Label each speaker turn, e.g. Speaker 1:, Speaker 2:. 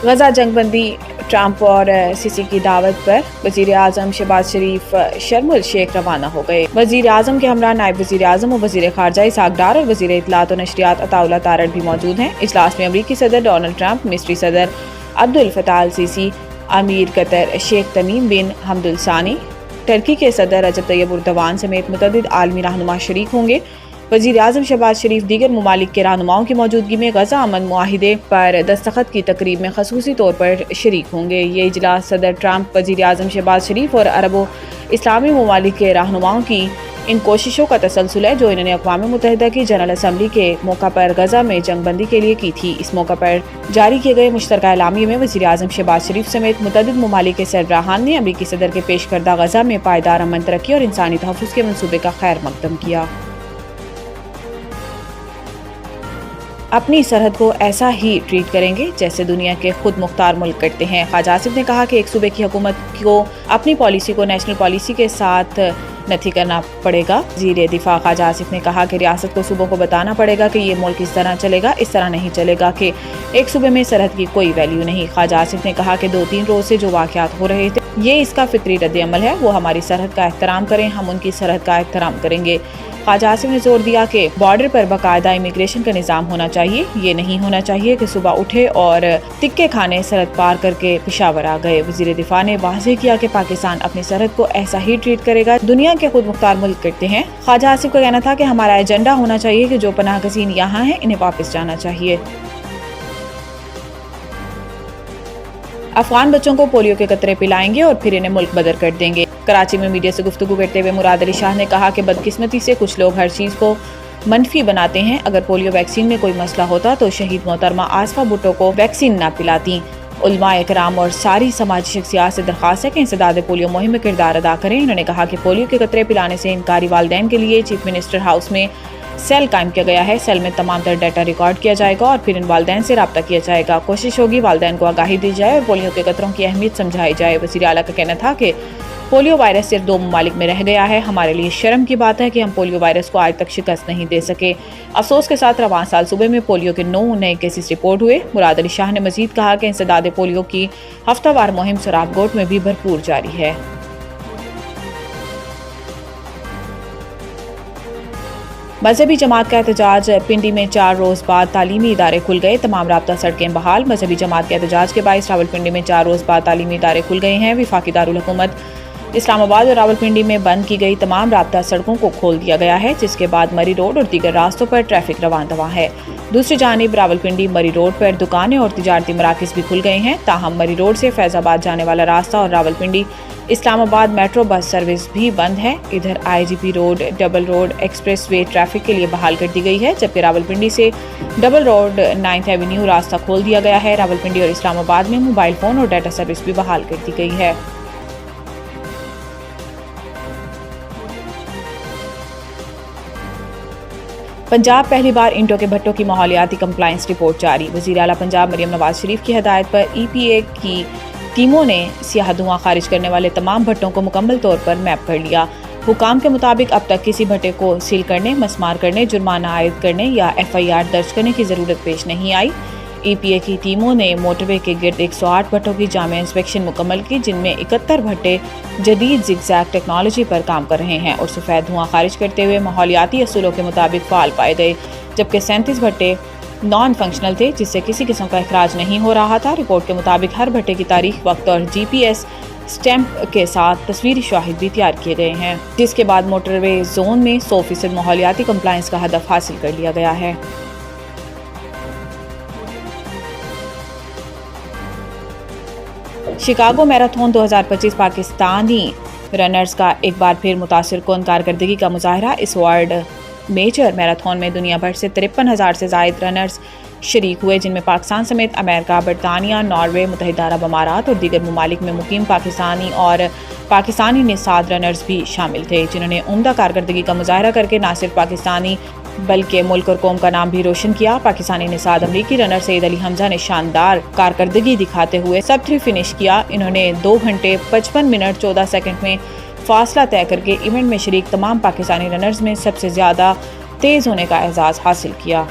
Speaker 1: गजा जंग बंदी, ट्रंप और सीसी की दावत पर वजीर आजम शहबाज शरीफ शर्मुल शेख रवाना हो गए। वजीर आजम के हमरा नायब वजीर आजम और वजीर खारजा इसहाक डार और वजीर इत्तलात और नशरियात अताउल्लाह तारड़ भी मौजूद हैं। इजलास में अमरीकी सदर डोनाल्ड ट्रंप, मिस्री सदर अब्दुल फताह अल सीसी, अमीर कतर शेख तमीम बिन हमदुल सानी, टर्की के सदर रजब तैयब एर्दोगान समेत मुतअद्दिद आलमी रहनुमा शरीक होंगे। वजीर आजम शहबाज शरीफ दीगर ममालिक के रहनुमाओं की मौजूदगी में गजा अमन मुआहिदे पर दस्तखत की तकरीब में खसूसी तौर पर शरीक होंगे। ये इजलास सदर ट्रंप, वजीर आजम शहबाज शरीफ और अरब इस्लामी ममालिक के रहनुमाओं की इन कोशिशों का तसलसल है जो इन्होंने अक़वाम मुत्तहिदा की जनरल असम्बली के मौका पर गजा में जंग बंदी के लिए की थी। इस मौका पर जारी किए गए मुश्तरका एलामिये में वजीर आजम शहबाज शरीफ समेत मुतअद्दिद ममालिक के सरबराहान ने अमरीकी सदर के पेश करदा गजा में पायदार अमन, तरक्की और इंसानी तहफ़्फ़ुज़ के मंसूबे का खैर मकदम किया। अपनी सरहद को ऐसा ही ट्रीट करेंगे जैसे दुनिया के खुद मुख्तार मुल्क करते हैं। ख्वाजा आसिफ ने कहा कि एक सूबे की हुकूमत को अपनी पॉलिसी को नेशनल पॉलिसी के साथ नथी करना पड़ेगा। वज़ीर दिफा ख्वाजा आसिफ ने कहा कि रियासत को सूबों को बताना पड़ेगा कि ये मुल्क इस तरह चलेगा, इस तरह नहीं चलेगा, कि एक सूबे में सरहद की कोई वैल्यू नहीं। ख्वाजा आसिफ ने कहा कि 2-3 रोज से जो वाक़यात हो रहे थे ये इसका फितरी रद्द अमल है। वो हमारी सरहद का एहतराम करें, हम उनकी सरहद का एहतराम करेंगे। ख्वाजा आसिफ ने जोर दिया कि बॉर्डर पर बाकायदा इमिग्रेशन का निज़ाम होना चाहिए। ये नहीं होना चाहिए कि सुबह उठे और टिक्के खाने सरहद पार करके पेशावर आ गए। वज़ीर दिफा ने वाज़ेह किया कि पाकिस्तान अपनी सरहद को ऐसा ही ट्रीट करेगा दुनिया के खुद मुख्तार मुल्क करते हैं। ख्वाजा आसिफ का कहना था कि हमारा एजेंडा होना चाहिए कि जो पनाह गज़ीन यहाँ हैं इन्हें वापस जाना चाहिए। अफगान बच्चों को पोलियो के कतरे पिलाएंगे और फिर इन्हें मुल्क बदर कर देंगे। कराची में मीडिया से गुफ्तगू करते हुए मुराद अली शाह ने कहा कि बदकिस्मती से कुछ लोग हर चीज़ को मनफी बनाते हैं। अगर पोलियो वैक्सीन में कोई मसला होता तो शहीद मोहतरमा आसफा भुट्टो को वैक्सीन ना पिलाती। उलमा इकराम और सारी समाजी शख्सियात से दरख्वास्त है कि इंसदाद पोलियो मुहिम में किरदार अदा करें। इन्होंने कहा कि पोलियो के कतरे पिलाने से इनकारी वालिदैन के लिए चीफ मिनिस्टर हाउस में सेल कायम किया गया है। सेल में तमाम तर डाटा रिकॉर्ड किया जाएगा और फिर इन वालिदैन से रब्ता किया जाएगा। कोशिश होगी वालिदैन को आगाही दी जाए और पोलियो के कतरों की अहमियत समझाई जाए। वज़ीर आला का कहना था कि पोलियो वायरस सिर्फ 2 ममालिक में रह गया है। हमारे लिए शर्म की बात है कि हम पोलियो वायरस को आज तक शिकस्त नहीं दे सके। अफसोस के साथ रवां साल सूबे में पोलियो के 9 नए केसेस रिपोर्ट हुए। मुराद अली शाह ने मजीद कहा कि इंसदाद पोलियो की हफ्तावार मुहिम सराबगोट में भी भरपूर जारी है। मजहबी जमात का एहतजाज, पिंडी में 4 रोज बाद तालीमी इदारे खुल गए, तमाम राब्ता सड़कें बहाल। मजहबी जमात के एहतजाज के बायस रावलपिंडी में 4 रोज बाद तालीमी इदारे खुल गए हैं। वफाकी दारुल हुकूमत इस्लामाबाद और रावलपिंडी में बंद की गई तमाम राब्ता सड़कों को खोल दिया गया है, जिसके बाद मरी रोड और दीगर रास्तों पर ट्रैफिक रवां दवा है। दूसरी जानिब रावलपिंडी मरी रोड पर दुकानें और तिजारती मराकज़ भी खुल गए हैं। ताहम मरी रोड से फैजाबाद जाने वाला रास्ता और Rawalpindi Islamabad metro bus service भी बंद है। इधर IGP road, double road express way traffic के लिए बहाल कर दी गई है, जबकि रावलपिंडी से डबल रोड 9th एवेन्यू रास्ता खोल दिया गया है। रावलपिंडी और इस्लामाबाद में मोबाइल फ़ोन और डाटा सर्विस भी बहाल कर दी गई है। पंजाब पहली बार ईंटों के भट्टों की माहौलियाती कंप्लायंस रिपोर्ट जारी। वज़ीर आला पंजाब मरियम नवाज शरीफ की हदायत पर EPA की टीमों ने सियाह धुआं खारिज करने वाले तमाम भट्टों को मुकम्मल तौर पर मैप कर लिया। हुकाम के मुताबिक अब तक किसी भट्टे को सील करने, मसमार करने, जुर्माना आयद करने या FIR दर्ज करने की ज़रूरत पेश नहीं आई। EPA की टीमों ने मोटरवे के गिर्द 108 भट्टों की जामे इंस्पेक्शन मुकम्मल की, जिनमें 71 भट्टे जदीद जिगजैग टेक्नोलॉजी पर काम कर रहे हैं और सफ़ेद धुआं खारिज करते हुए माहौलियाती असूलों के मुताबिक फ़ाल पाए गए, जबकि 37 भट्टे नॉन फंक्शनल थे जिससे किसी किस्म का इखराज नहीं हो रहा था। रिपोर्ट के मुताबिक हर भट्टे की तारीख, वक्त और GPS स्टैंप के साथ तस्वीरी शाहिद भी तैयार किए गए हैं, जिसके बाद मोटरवे जोन में 100% माहौलियाती कंप्लायंस का हदफ हासिल कर लिया गया है। शिकागो मैराथन 2025 पाकिस्तानी रनर्स का एक बार फिर मुतासिर कुन कारकर्दगी का मुजाहरा। इस वर्ल्ड मेजर मैराथन में दुनिया भर से 53,000 से ज़ायद रनर्स शरीक हुए, जिनमें पाकिस्तान समेत अमेरिका, बरतानिया, नॉर्वे, मुत्तहिदा अरब अमारात और दीगर ममालिक में मुकीम पाकिस्तानी और पाकिस्तानी निसाद रनर्स भी शामिल थे, जिन्होंने उम्दा कारकर्दगी का मुजाहरा करके न सिर्फ पाकिस्तानी बल्कि मुल्क और कौम का नाम भी रोशन किया। पाकिस्तानी निसाद अमरीकी रनर सईद अली हमजा ने शानदार कारकर्दगी दिखाते हुए सब 3 फिनिश किया। इन्होंने 2 घंटे 55 मिनट 14 सेकंड में फासला तय करके इवेंट में शरीक तमाम पाकिस्तानी रनर्स में सबसे ज़्यादा तेज़ होने का एजाज़ हासिल किया।